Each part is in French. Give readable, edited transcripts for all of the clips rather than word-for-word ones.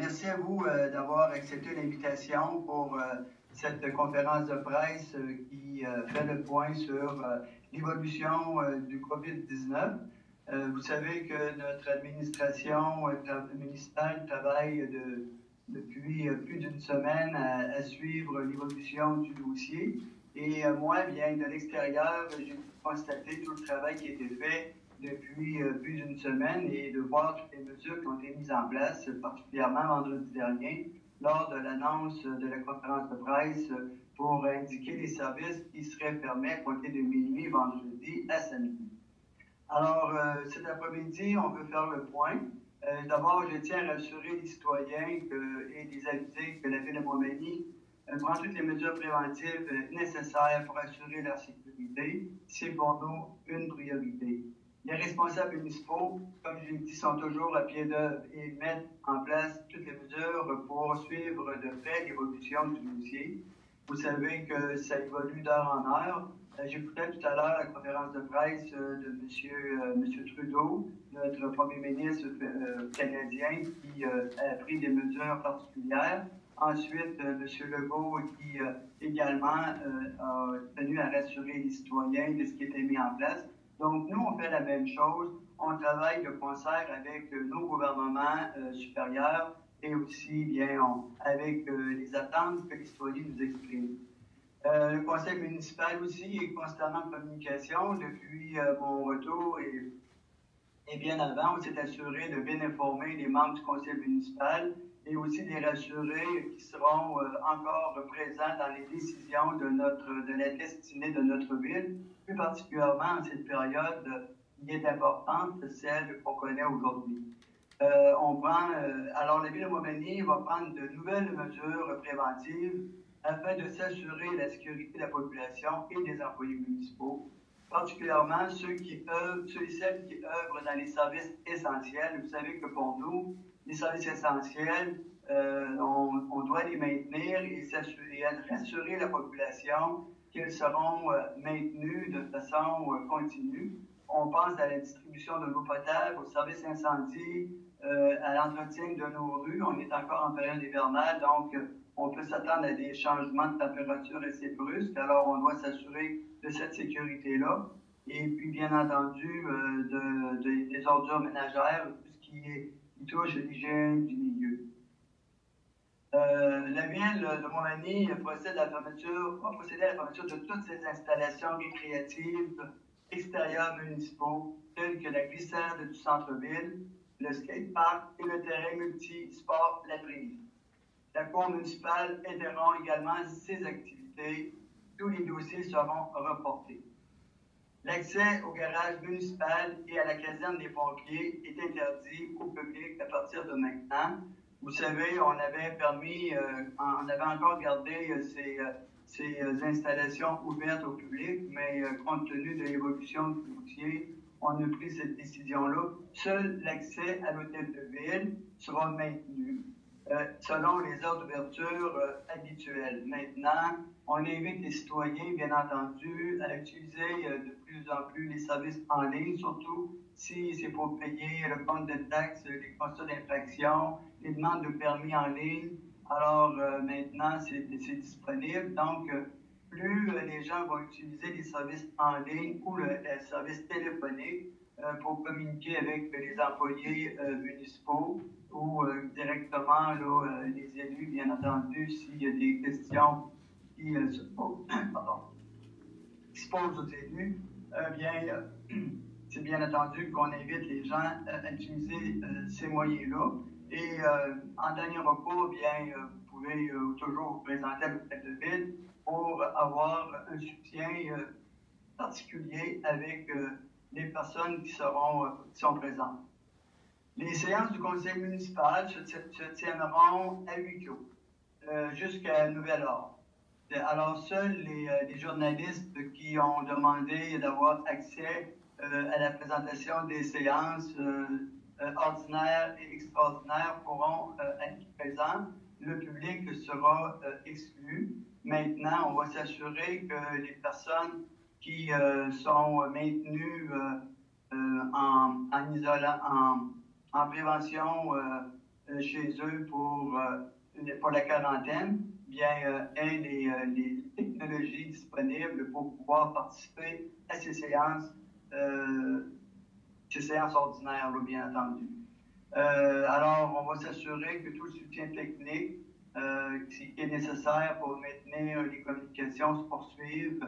merci à vous d'avoir accepté l'invitation pour cette conférence de presse qui fait le point sur l'évolution du COVID-19. Vous savez que notre administration municipale travaille depuis plus d'une semaine à suivre l'évolution du dossier. Et moi, bien de l'extérieur, j'ai constaté tout le travail qui a été fait depuis plus d'une semaine et de voir toutes les mesures qui ont été mises en place, particulièrement vendredi dernier, lors de l'annonce de la conférence de presse pour indiquer les services qui seraient fermés à compter de minuit vendredi à samedi. Alors, cet après-midi, on veut faire le point. D'abord, je tiens à rassurer les citoyens et les aviser que la Ville de Montmagny prend toutes les mesures préventives nécessaires pour assurer leur sécurité. C'est pour nous une priorité. Les responsables municipaux, comme je l'ai dit, sont toujours à pied d'œuvre et mettent en place toutes les mesures pour suivre de près l'évolution du dossier. Vous savez que ça évolue d'heure en heure. J'écoutais tout à l'heure la conférence de presse de M. Trudeau, notre premier ministre canadien, qui a pris des mesures particulières. Ensuite, M. Legault, qui également a tenu à rassurer les citoyens de ce qui était mis en place. Donc, nous, on fait la même chose. On travaille de concert avec nos gouvernements supérieurs et aussi, bien, avec les attentes que les citoyens nous expriment. Le conseil municipal aussi est constamment en communication. Depuis mon retour et bien avant, on s'est assuré de bien informer les membres du conseil municipal et aussi de les rassurer qui seront encore présents dans les décisions de la destinée de notre ville, plus particulièrement en cette période qui est importante, celle qu'on connaît aujourd'hui. Alors, la Ville de Montmagny va prendre de nouvelles mesures préventives afin de s'assurer la sécurité de la population et des employés municipaux, particulièrement ceux et celles qui œuvrent dans les services essentiels. Vous savez que pour nous, les services essentiels, on doit les maintenir et rassurer la population qu'ils seront maintenus de façon continue. On pense à la distribution de l'eau potable, aux services incendie, à l'entretien de nos rues. On est encore en période hivernale, donc on peut s'attendre à des changements de température assez brusques. Alors, on doit s'assurer de cette sécurité-là. Et puis, bien entendu, des ordures ménagères, tout ce qui touche l'hygiène du milieu. La Ville de Montmagny procédé à la fermeture de toutes ces installations récréatives extérieures municipaux, telles que la glissade du centre-ville, le skatepark et le terrain multisport La Prise. La Cour municipale interrompt également ses activités. Tous les dossiers seront reportés. L'accès au garage municipal et à la caserne des pompiers est interdit au public à partir de maintenant. Vous savez, on avait encore gardé ces installations ouvertes au public, mais compte tenu de l'évolution du dossier, on a pris cette décision-là. Seul l'accès à l'hôtel de ville sera maintenu selon les heures d'ouverture habituelles. Maintenant, on invite les citoyens, bien entendu, à utiliser de plus en plus les services en ligne, surtout si c'est pour payer le compte de taxes, les constats d'infraction, les demandes de permis en ligne. Alors, maintenant, c'est disponible. Donc, plus les gens vont utiliser les services en ligne ou le service téléphonique pour communiquer avec les employés municipaux ou directement les élus, bien entendu, s'il y a des questions qui se posent aux élus, c'est bien entendu qu'on invite les gens à utiliser ces moyens-là. Et en dernier recours, bien, vous pouvez toujours vous présenter à l'hôtel de ville pour avoir un soutien particulier avec les personnes qui sont présentes. Les séances du conseil municipal se tiendront à huis clos jusqu'à nouvel ordre. Alors, seuls les journalistes qui ont demandé d'avoir accès à la présentation des séances ordinaires et extraordinaires pourront être présents. Le public sera exclu. Maintenant, on va s'assurer que les personnes qui sont maintenues en prévention chez eux pour la quarantaine, bien, aient les technologies disponibles pour pouvoir participer à ces séances ordinaires, là, bien entendu. Alors, on va s'assurer que tout le soutien technique qui est nécessaire pour maintenir les communications se poursuive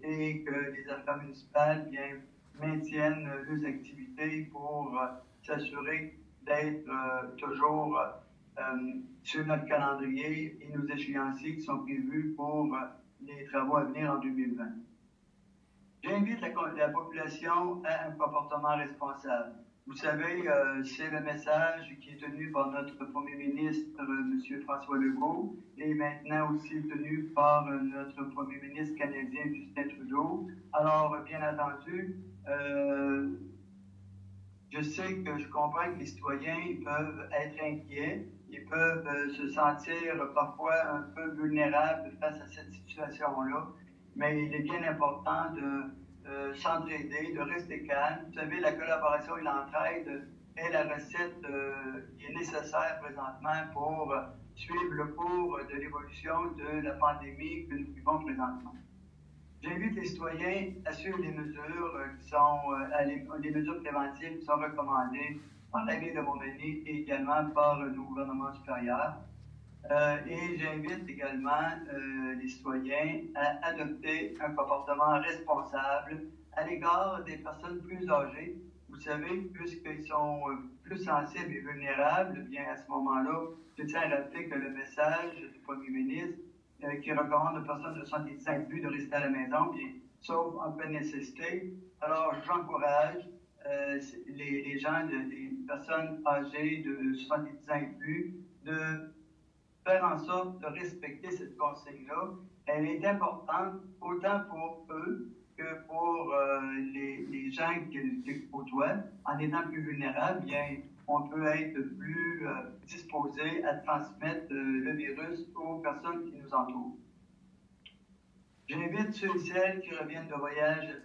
et que les affaires municipales bien, maintiennent leurs activités pour s'assurer d'être toujours sur notre calendrier et nos échéanciers qui sont prévus pour les travaux à venir en 2020. J'invite la population à un comportement responsable. Vous savez, c'est le message qui est tenu par notre Premier ministre, M. François Legault, et maintenant aussi tenu par notre Premier ministre canadien, Justin Trudeau. Alors, bien entendu, je comprends que les citoyens peuvent être inquiets, ils peuvent se sentir parfois un peu vulnérables face à cette situation-là, mais il est bien important de s'entraider, de rester calme. Vous savez, la collaboration et l'entraide est la recette qui est nécessaire présentement pour suivre le cours de l'évolution de la pandémie que nous vivons présentement. J'invite les citoyens à suivre les mesures qui sont les mesures préventives qui sont recommandées par la Ville de Montmagny et également par nos gouvernements supérieurs. Et j'invite également les citoyens à adopter un comportement responsable à l'égard des personnes plus âgées. Vous savez, puisqu'ils sont plus sensibles et vulnérables, bien à ce moment-là, je tiens à rappeler que le message du Premier ministre qui recommande aux personnes de 70 ans et plus de rester à la maison, bien, sauf en pleine nécessité. Alors, j'encourage les gens, les personnes âgées de 70 ans et plus, de faire en sorte de respecter cette consigne-là. Elle est importante autant pour eux que pour les gens qu'ils côtoient. En étant plus vulnérables, bien, on peut être plus disposé à transmettre le virus aux personnes qui nous entourent. J'invite ceux et celles qui reviennent d'un voyage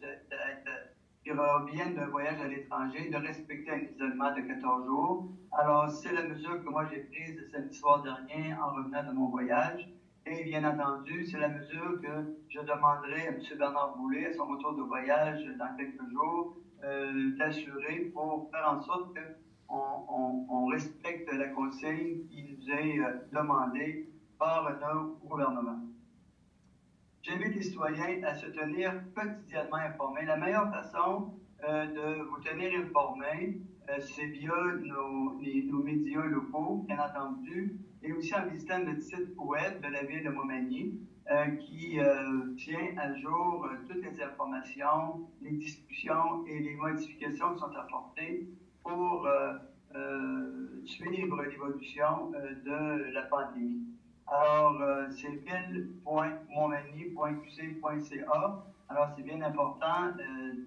à l'étranger de respecter un isolement de 14 jours. Alors, c'est la mesure que moi j'ai prise samedi soir dernier en revenant de mon voyage. Et bien entendu, c'est la mesure que je demanderai à M. Bernard Boulay à son retour de voyage dans quelques jours d'assurer pour faire en sorte qu'on respecte la consigne qui nous est demandée par notre gouvernement. J'invite les citoyens à se tenir quotidiennement informés. La meilleure façon de vous tenir informés, c'est via nos médias locaux, bien entendu, et aussi en visitant notre site web de la Ville de Montmagny, qui tient à jour toutes les informations, les discussions et les modifications qui sont apportées pour suivre l'évolution de la pandémie. Alors, c'est ville.montmagny.qc.ca. Alors, c'est bien important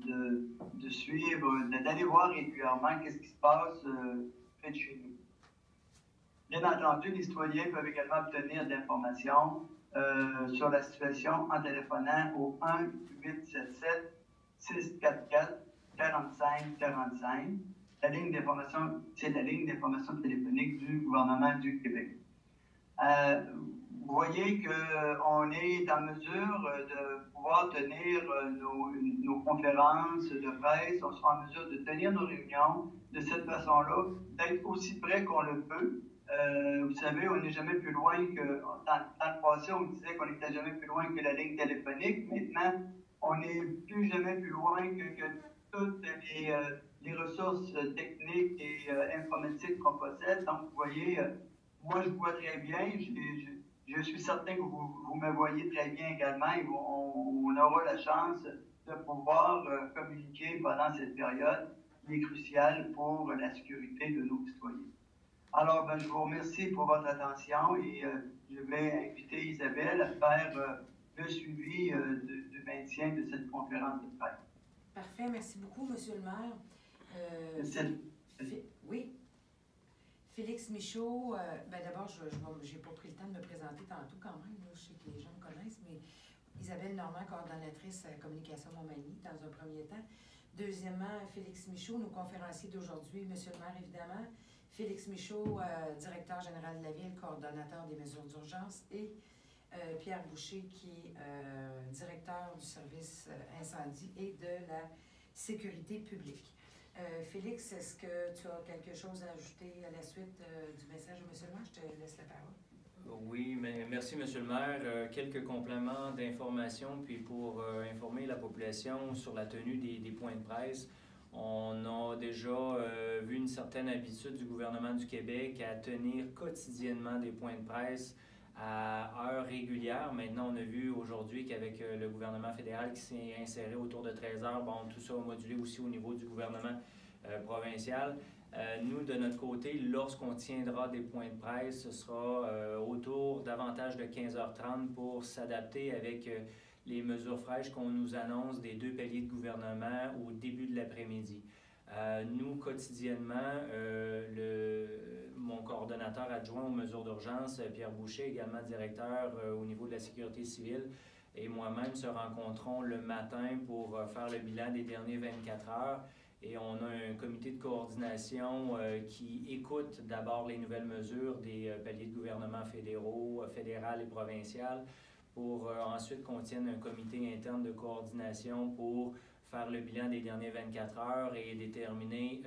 de suivre, d'aller voir régulièrement qu'est-ce qui se passe près de chez nous. Bien entendu, les citoyens peuvent également obtenir de l'information sur la situation en téléphonant au 1-877-644-4545. La ligne d'information, c'est la ligne d'information téléphonique du gouvernement du Québec. Vous voyez qu'on est en mesure de pouvoir tenir nos conférences de presse, on sera en mesure de tenir nos réunions de cette façon-là, d'être aussi près qu'on le peut. Vous savez, on n'est jamais plus loin que, dans le passé, on disait qu'on n'était jamais plus loin que la ligne téléphonique. Maintenant, on n'est plus jamais plus loin que toutes les ressources techniques et informatiques qu'on possède. Donc, vous voyez, moi, je vois très bien. Je suis certain que vous me voyez très bien également et on aura la chance de pouvoir communiquer pendant cette période qui est cruciale pour la sécurité de nos citoyens. Alors, je vous remercie pour votre attention et je vais inviter Isabelle à faire le suivi du maintien de cette conférence de presse. Parfait, merci beaucoup, M. le maire. Oui. Félix Michaud, d'abord, je n'ai pas pris le temps de me présenter tantôt quand même. Là, je sais que les gens me connaissent, mais Isabelle Normand, coordonnatrice communication Montmagny, dans un premier temps. Deuxièmement, Félix Michaud, nos conférenciers d'aujourd'hui, M. le maire, évidemment. Félix Michaud, directeur général de la Ville, coordonnateur des mesures d'urgence, et Pierre Boucher, qui est directeur du service incendie et de la sécurité publique. Félix, est-ce que tu as quelque chose à ajouter à la suite du message de M. le maire? Je te laisse la parole. Oui, mais merci, M. le maire. Quelques compléments d'information, puis pour informer la population sur la tenue des points de presse. On a déjà vu une certaine habitude du gouvernement du Québec à tenir quotidiennement des points de presse à heures régulières. Maintenant, on a vu aujourd'hui qu'avec le gouvernement fédéral qui s'est inséré autour de 13 heures, bon, tout ça a modulé aussi au niveau du gouvernement provincial. Nous, de notre côté, lorsqu'on tiendra des points de presse, ce sera autour davantage de 15h30 pour s'adapter avec les mesures fraîches qu'on nous annonce des 2 paliers de gouvernement au début de l'après-midi. Nous, quotidiennement, mon coordonnateur adjoint aux mesures d'urgence, Pierre Boucher, également directeur au niveau de la sécurité civile, et moi-même se rencontrons le matin pour faire le bilan des derniers 24 heures. Et on a un comité de coordination qui écoute d'abord les nouvelles mesures des paliers de gouvernement fédéraux, fédéral et provincial, pour ensuite qu'on tienne un comité interne de coordination pour faire le bilan des dernières 24 heures et déterminer,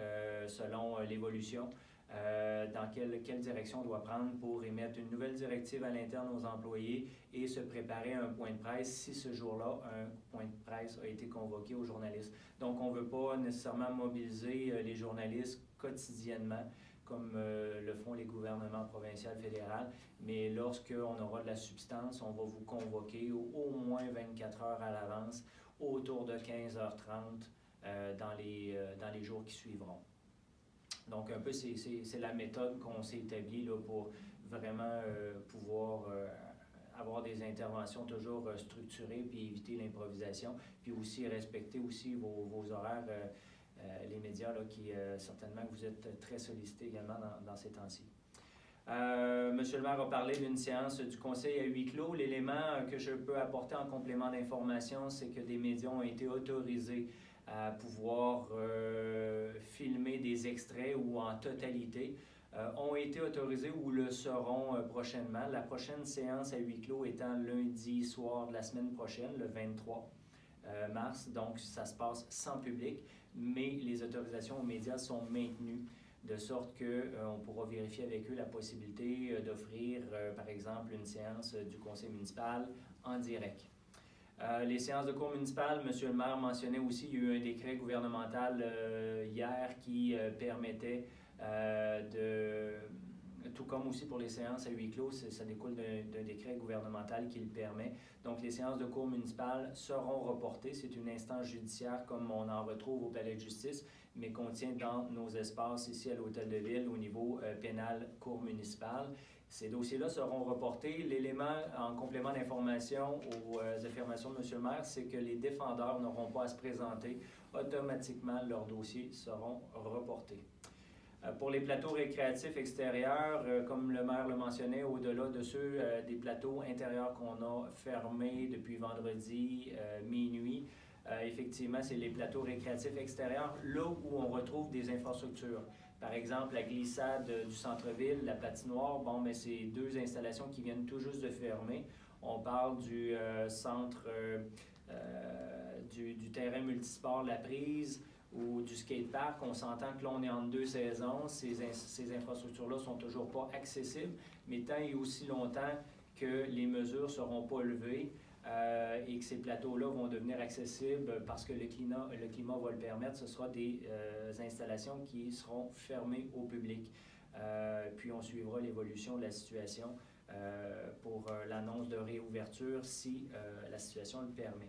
selon l'évolution, dans quelle direction on doit prendre pour émettre une nouvelle directive à l'interne aux employés et se préparer à un point de presse si ce jour-là, un point de presse a été convoqué aux journalistes. Donc, on ne veut pas nécessairement mobiliser les journalistes quotidiennement comme le font les gouvernements provinciaux et fédéraux, mais lorsqu'on aura de la substance, on va vous convoquer au moins 24 heures à l'avance, autour de 15h30 dans les jours qui suivront. Donc, un peu, c'est la méthode qu'on s'est établie là, pour vraiment pouvoir avoir des interventions toujours structurées, puis éviter l'improvisation, puis aussi respecter aussi vos horaires, les médias, là, qui certainement vous êtes très sollicités également dans ces temps-ci. Monsieur le maire a parlé d'une séance du conseil à huis clos. L'élément que je peux apporter en complément d'information, c'est que des médias ont été autorisés à pouvoir filmer des extraits ou en totalité, ont été autorisés ou le seront prochainement. La prochaine séance à huis clos étant lundi soir de la semaine prochaine, le 23 mars. Donc, ça se passe sans public, mais les autorisations aux médias sont maintenues, de sorte qu'on pourra vérifier avec eux la possibilité d'offrir, par exemple, une séance du conseil municipal en direct. Les séances de cour municipale, M. le maire mentionnait aussi, il y a eu un décret gouvernemental hier qui permettait tout comme aussi pour les séances à huis clos, ça découle d'un décret gouvernemental qui le permet. Donc, les séances de cour municipale seront reportées. C'est une instance judiciaire comme on en retrouve au palais de justice, mais qu'on tient dans nos espaces ici à l'Hôtel de Ville au niveau pénal cour municipale. Ces dossiers-là seront reportés. L'élément en complément d'information aux affirmations de M. le maire, c'est que les défendeurs n'auront pas à se présenter. Automatiquement, leurs dossiers seront reportés. Pour les plateaux récréatifs extérieurs, comme le maire le mentionnait, au-delà de ceux des plateaux intérieurs qu'on a fermés depuis vendredi minuit, effectivement, c'est les plateaux récréatifs extérieurs, là où on retrouve des infrastructures. Par exemple, la glissade du centre-ville, la patinoire, bon, mais c'est 2 installations qui viennent tout juste de fermer. On parle du centre, du terrain multisport La Prise, ou du skatepark. On s'entend que là, on est en 2 saisons. Ces infrastructures-là ne sont toujours pas accessibles, mais tant et aussi longtemps que les mesures ne seront pas levées et que ces plateaux-là vont devenir accessibles parce que le climat va le permettre, ce sera des installations qui seront fermées au public. Puis on suivra l'évolution de la situation pour l'annonce de réouverture si la situation le permet.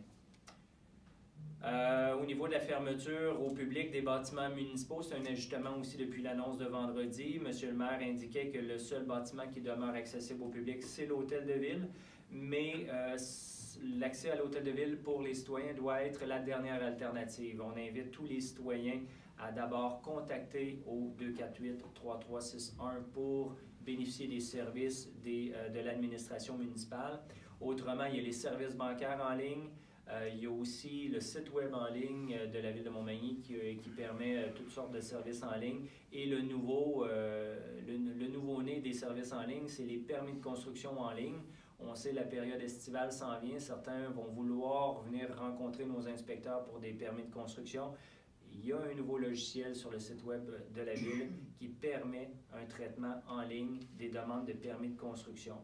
Au niveau de la fermeture au public des bâtiments municipaux, c'est un ajustement aussi depuis l'annonce de vendredi. Monsieur le maire indiquait que le seul bâtiment qui demeure accessible au public, c'est l'Hôtel de Ville, mais l'accès à l'Hôtel de Ville pour les citoyens doit être la dernière alternative. On invite tous les citoyens à d'abord contacter au 248-3361 pour bénéficier des services de l'administration municipale. Autrement, il y a les services bancaires en ligne. Il y a aussi le site web en ligne de la Ville de Montmagny qui permet toutes sortes de services en ligne. Et le nouveau-né des services en ligne, c'est les permis de construction en ligne. On sait que la période estivale s'en vient. Certains vont vouloir venir rencontrer nos inspecteurs pour des permis de construction. Il y a un nouveau logiciel sur le site web de la Ville qui permet un traitement en ligne des demandes de permis de construction.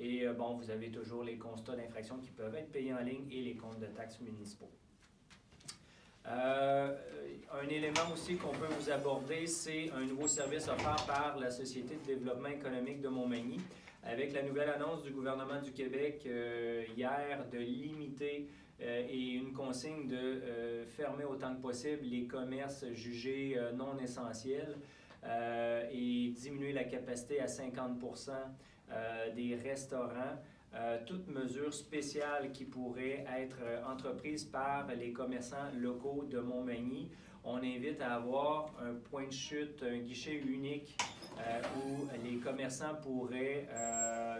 Et bon, vous avez toujours les constats d'infraction qui peuvent être payés en ligne et les comptes de taxes municipaux. Un élément aussi qu'on peut vous aborder, c'est un nouveau service offert par la Société de développement économique de Montmagny, avec la nouvelle annonce du gouvernement du Québec hier de limiter et une consigne de fermer autant que possible les commerces jugés non essentiels et diminuer la capacité à 50% des restaurants. Toute mesure spéciale qui pourrait être entreprise par les commerçants locaux de Montmagny. On invite à avoir un point de chute, un guichet unique où les commerçants pourraient,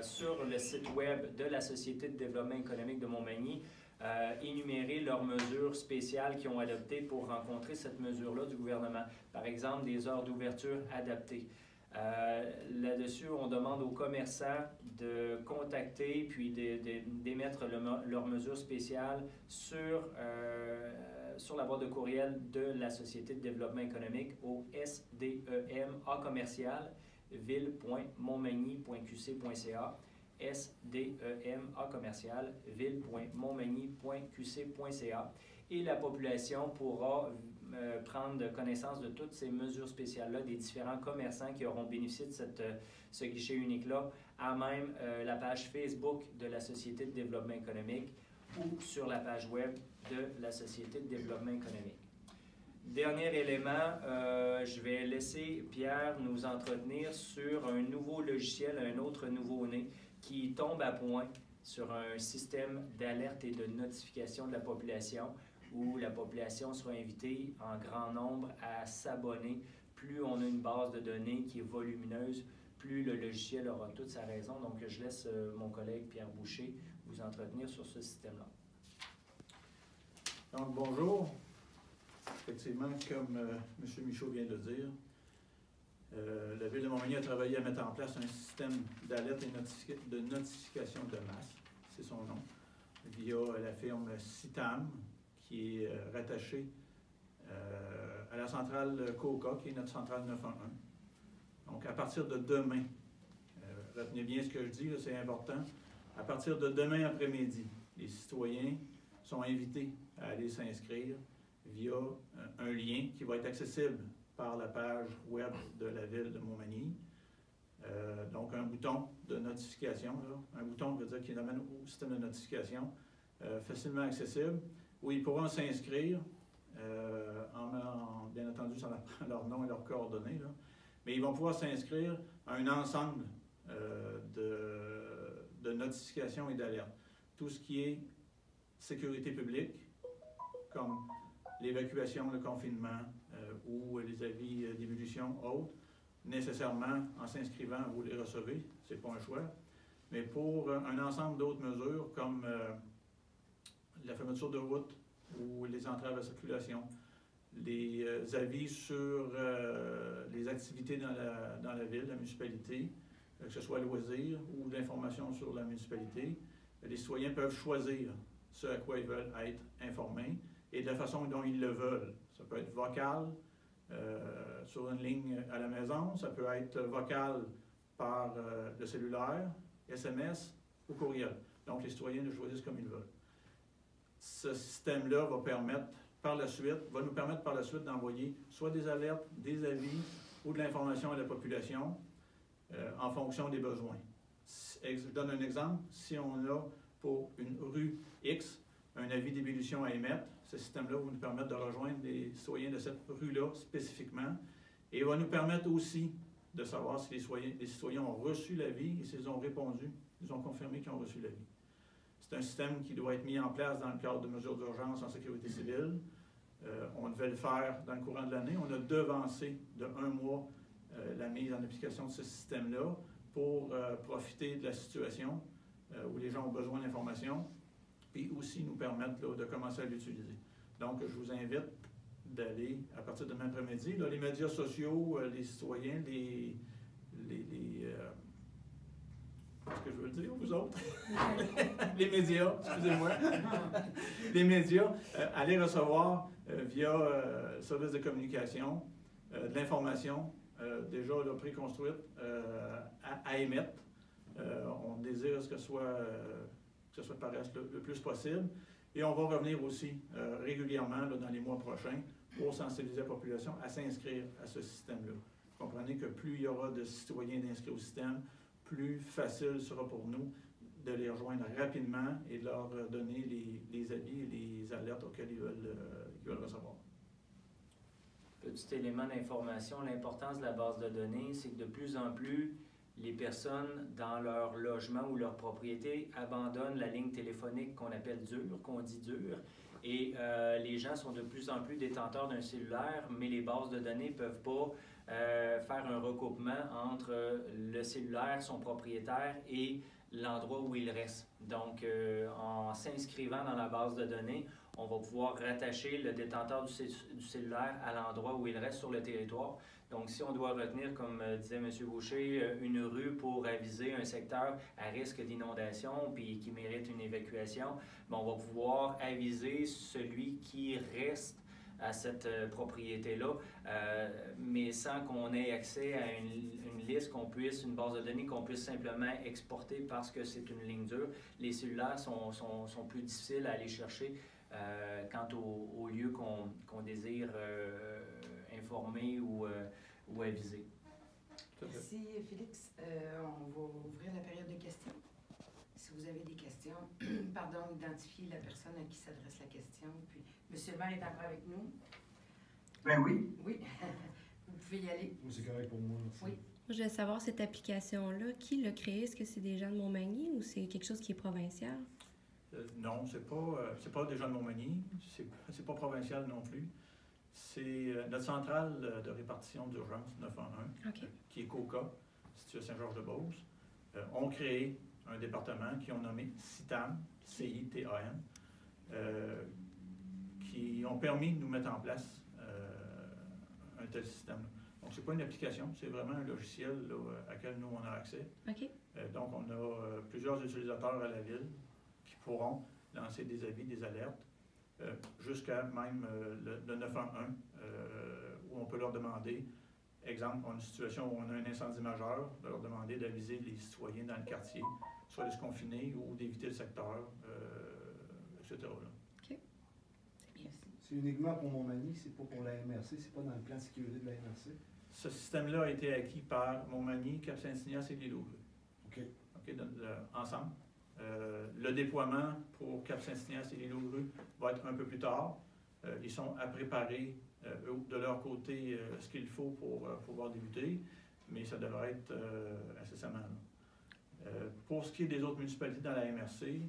sur le site web de la Société de développement économique de Montmagny, énumérer leurs mesures spéciales qu'ils ont adoptées pour rencontrer cette mesure-là du gouvernement. Par exemple, des heures d'ouverture adaptées. Là-dessus, on demande aux commerçants de contacter puis d'émettre leurs mesures spéciales sur la boîte de courriel de la Société de développement économique au sdema@ville.montmagny.qc.ca sdema@ville.montmagny.qc.ca et la population pourra prendre connaissance de toutes ces mesures spéciales-là des différents commerçants qui auront bénéficié de ce guichet unique-là à même la page Facebook de la Société de développement économique ou sur la page web de la Société de développement économique. Dernier élément, je vais laisser Pierre nous entretenir sur un nouveau logiciel, un autre nouveau-né qui tombe à point sur un système d'alerte et de notification de la population où la population sera invitée en grand nombre à s'abonner. Plus on a une base de données qui est volumineuse, plus le logiciel aura toute sa raison. Donc, je laisse mon collègue Pierre Boucher vous entretenir sur ce système-là. Donc, bonjour. Effectivement, comme M. Michaud vient de dire, la Ville de Montmagny a travaillé à mettre en place un système d'alerte et de notification de masse, c'est son nom, via la firme CITAM, qui est rattachée à la centrale COCA, qui est notre centrale 911. Donc, à partir de demain, retenez bien ce que je dis, c'est important, à partir de demain après-midi, les citoyens sont invités à aller s'inscrire via un lien qui va être accessible par la page web de la Ville de Montmagny. Donc, un bouton de notification, là, un bouton veut dire qu'il amène au système de notification, facilement accessible, où ils pourront s'inscrire, bien entendu, ça prend leur nom et leurs coordonnées, là, mais ils vont pouvoir s'inscrire à un ensemble de notifications et d'alertes. Tout ce qui est sécurité publique, comme l'évacuation, le confinement ou les avis d'ébullition, autres, nécessairement, en s'inscrivant, vous les recevez, ce n'est pas un choix. Mais pour un ensemble d'autres mesures, comme la fermeture de route ou les entraves à la circulation, les avis sur les activités dans la ville, la municipalité, que ce soit loisirs ou de l'information sur la municipalité, les citoyens peuvent choisir ce à quoi ils veulent être informés et de la façon dont ils le veulent. Ça peut être vocal, sur une ligne à la maison, ça peut être vocal par le cellulaire, SMS ou courriel. Donc, les citoyens le choisissent comme ils veulent. Ce système-là va nous permettre par la suite d'envoyer soit des alertes, des avis ou de l'information à la population en fonction des besoins. Je donne un exemple. Si on a pour une rue X un avis d'ébullition à émettre, ce système-là va nous permettre de rejoindre les citoyens de cette rue-là spécifiquement et va nous permettre aussi de savoir si les citoyens ont reçu l'avis et s'ils ont répondu, ils ont confirmé qu'ils ont reçu l'avis. C'est un système qui doit être mis en place dans le cadre de mesures d'urgence en sécurité civile. On devait le faire dans le courant de l'année. On a devancé de 1 mois la mise en application de ce système-là pour profiter de la situation où les gens ont besoin d'informations puis aussi nous permettre là, de commencer à l'utiliser. Donc, je vous invite d'aller, à partir de demain après-midi, les médias sociaux, les citoyens, ce que je veux dire, vous autres? Les médias, excusez-moi. Les médias, allez recevoir via le service de communication de l'information déjà là, préconstruite à émettre. On désire que ce soit paraisse le plus possible. Et on va revenir aussi régulièrement là, dans les mois prochains pour sensibiliser la population à s'inscrire à ce système-là. Vous comprenez que plus il y aura de citoyens d'inscrits au système, plus facile sera pour nous de les rejoindre rapidement et de leur donner les avis et les alertes auxquels ils veulent recevoir. Petit élément d'information, l'importance de la base de données, c'est que de plus en plus, les personnes dans leur logement ou leur propriété abandonnent la ligne téléphonique qu'on appelle dure, qu'on dit dure, et les gens sont de plus en plus détenteurs d'un cellulaire, mais les bases de données ne peuvent pas faire un recoupement entre le cellulaire, son propriétaire et l'endroit où il reste. Donc, en s'inscrivant dans la base de données, on va pouvoir rattacher le détenteur du cellulaire à l'endroit où il reste sur le territoire. Donc, si on doit retenir, comme disait M. Boucher, une rue pour aviser un secteur à risque d'inondation puis qui mérite une évacuation, bien, on va pouvoir aviser celui qui reste à cette propriété-là, mais sans qu'on ait accès à une liste une base de données qu'on puisse simplement exporter parce que c'est une ligne dure. Les cellulaires sont plus difficiles à aller chercher quant au lieu qu'on désire informer ou aviser. Merci, Félix. On va ouvrir la période de questions. Si vous avez des questions, pardon, identifiez la personne à qui s'adresse la question. Puis, M. le maire est encore avec nous. Ben oui. Oui, vous pouvez y aller. Oui, c'est correct pour moi, merci. Oui. Je voulais savoir, cette application-là, qui l'a créée? Est-ce que c'est des gens de Montmagny ou c'est quelque chose qui est provincial? Non, c'est pas des gens de Montmagny, c'est pas provincial non plus. C'est notre centrale de répartition d'urgence 911, OK. Qui est COCA, située à Saint-Georges-de-Beauce, ont créé un département qu'ils ont nommé CITAM, C-I-T-A-M, qui ont permis de nous mettre en place un tel système. Donc, ce n'est pas une application, c'est vraiment un logiciel là, à laquelle nous, on a accès. OK. Donc, on a plusieurs utilisateurs à la ville qui pourront lancer des avis, des alertes, jusqu'à même le 911, où on peut leur demander, exemple, on a une situation où on a un incendie majeur, de leur demander d'aviser les citoyens dans le quartier, soit de se confiner ou d'éviter le secteur, etc. Là. OK. C'est bien. C'est uniquement pour Montmagny, c'est pas pour la MRC, c'est pas dans le plan de sécurité de la MRC. Ce système-là a été acquis par Montmagny, Cap-Saint-Ignace et l'île-aux. OK. Ensemble. Le déploiement pour Cap-Saint-Ignace et l'île-aux va être un peu plus tard. Ils sont à préparer de leur côté ce qu'il faut pour pouvoir débuter, mais ça devrait être incessamment. Pour ce qui est des autres municipalités dans la MRC,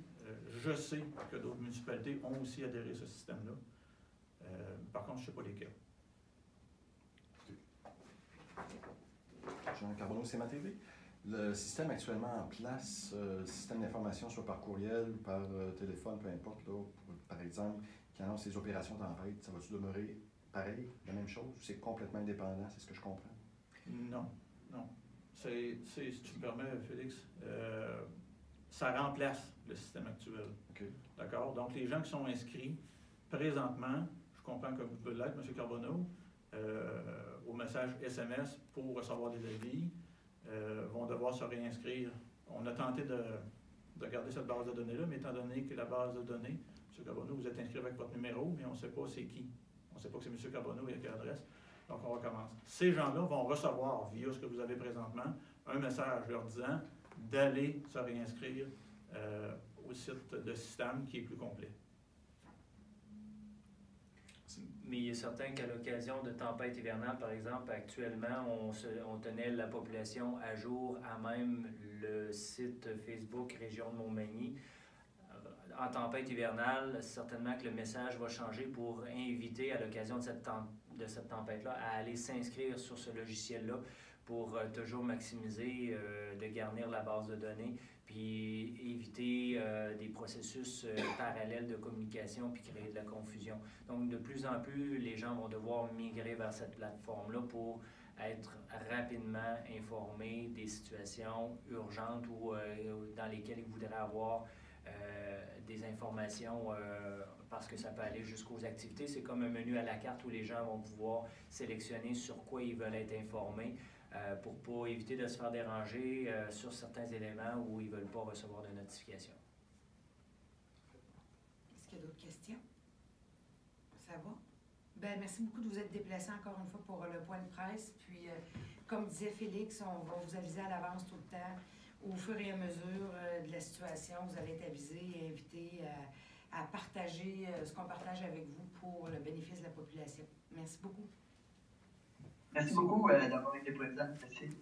je sais que d'autres municipalités ont aussi adhéré à ce système-là. Par contre, je ne sais pas lesquels. Jean Carbonneau, CMA TV. Le système actuellement en place, système d'information soit par courriel, par téléphone, peu importe, là, par exemple, qui annonce les opérations tempête, ça va-tu demeurer pareil, la même chose, ou c'est complètement indépendant, c'est ce que je comprends? Non. Si tu me permets, Félix, ça remplace le système actuel. Okay. D'accord? Donc, les gens qui sont inscrits présentement, je comprends que vous pouvez l'être, M. Carbonneau, au message SMS pour recevoir des avis, vont devoir se réinscrire. On a tenté de garder cette base de données-là, mais étant donné que la base de données, M. Carbonneau, vous êtes inscrit avec votre numéro, mais on ne sait pas c'est qui. On ne sait pas que c'est M. Carbonneau et à quelle adresse. Donc, on recommence. Ces gens-là vont recevoir, via ce que vous avez présentement, un message leur disant d'aller se réinscrire au site de système qui est plus complet. Mais il est certain qu'à l'occasion de tempêtes hivernales, par exemple, actuellement, on tenait la population à jour à même le site Facebook Région de Montmagny. En tempête hivernale, certainement que le message va changer pour inviter, à l'occasion de cette tempête-là, à aller s'inscrire sur ce logiciel-là pour toujours maximiser, de garnir la base de données, puis éviter des processus parallèles de communication puis créer de la confusion. Donc, de plus en plus, les gens vont devoir migrer vers cette plateforme-là pour être rapidement informés des situations urgentes ou dans lesquelles ils voudraient avoir des informations parce que ça peut aller jusqu'aux activités. C'est comme un menu à la carte où les gens vont pouvoir sélectionner sur quoi ils veulent être informés pour ne pas éviter de se faire déranger sur certains éléments où ils ne veulent pas recevoir de notification. Est-ce qu'il y a d'autres questions? Ça va? Bien, merci beaucoup de vous être déplacé encore une fois pour le point de presse. Puis, comme disait Félix, on va vous aviser à l'avance tout le temps. Au fur et à mesure de la situation, vous allez être avisés et invités à partager ce qu'on partage avec vous pour le bénéfice de la population. Merci beaucoup. Merci beaucoup d'avoir été présent. Merci.